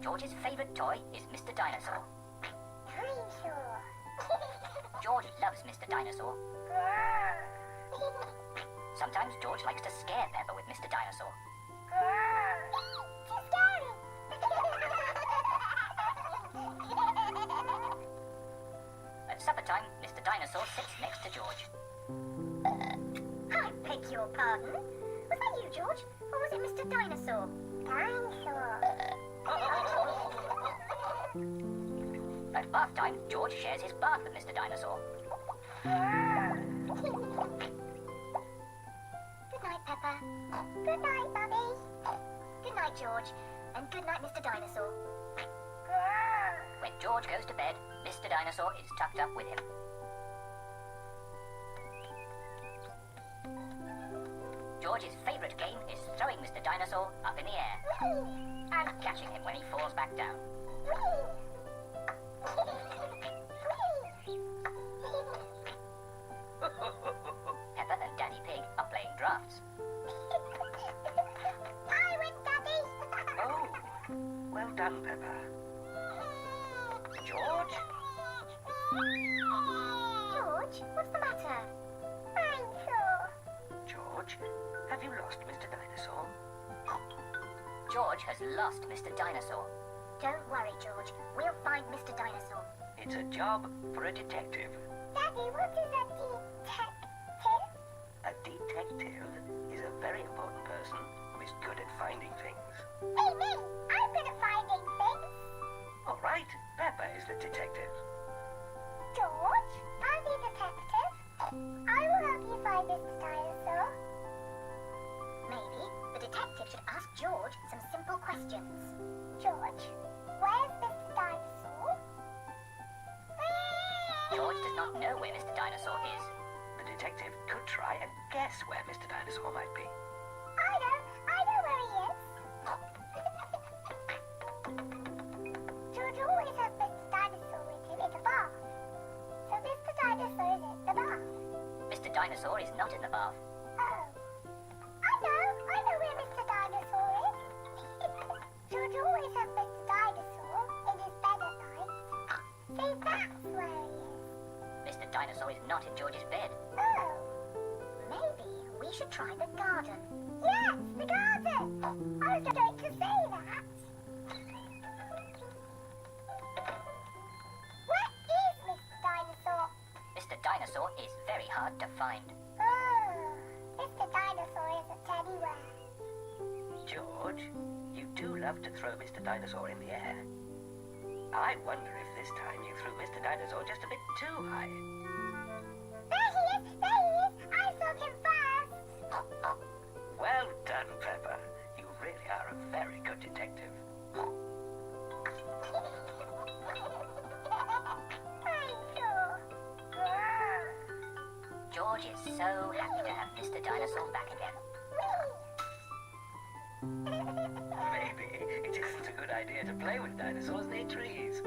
George's favourite toy is Mr. Dinosaur. Dinosaur. George loves Mr. Dinosaur. Sometimes George likes to scare Peppa with Mr. Dinosaur. Too scary. At supper time, Mr. Dinosaur sits next to George. I beg your pardon. Was that you, George? Or was it Mr. Dinosaur? Dinosaur. At bath time, George shares his bath with Mr. Dinosaur. Good night, Peppa. Good night, Mummy. Good night, George. And good night, Mr. Dinosaur. When George goes to bed, Mr. Dinosaur is tucked up with him. George's favourite game is throwing Mr. Dinosaur up in the air and catching him when he falls back down. Peppa and Daddy Pig are playing drafts. I win, Daddy. Oh, well done, Peppa. George? George, what's the matter? Dinosaur. George, have you lost Mr. Dinosaur? George has lost Mr. Dinosaur. Don't worry, George. We'll find Mr. Dinosaur. It's a job for a detective. Daddy, what is a detective? A detective is a very important person who is good at finding things. Me. I'm good at finding things. All right, Peppa is the detective. George, I'm the detective. I will help you find Mr. Dinosaur. Maybe the detective should ask George some simple questions. George, where's Mr. Dinosaur? George does not know where Mr. Dinosaur is. The detective could try and guess where Mr. Dinosaur might be. I know where he is. George always has Mr. Dinosaur with him in the bath. So Mr. Dinosaur is in the bath. Mr. Dinosaur is not in the bath. Oh. I know where Mr. Dinosaur is. George always has Mr. Dinosaur in his bed at night. See, that's where he is. Mr. Dinosaur is not in George's bed. Oh. Maybe we should try the garden. Yes, the garden. I was going to say that. Where is Mr. Dinosaur? Mr. Dinosaur is very hard to find. Oh, Mr. Dinosaur isn't anywhere. George, you do love to throw Mr. Dinosaur in the air. I wonder if this time you threw Mr. Dinosaur just a bit too high. There he is! I saw him first. Well done, Peppa. You really are a very good detective. Dinosaur. George is so happy to have Mr. Dinosaur back again. Maybe it isn't a good idea to play with dinosaurs near trees.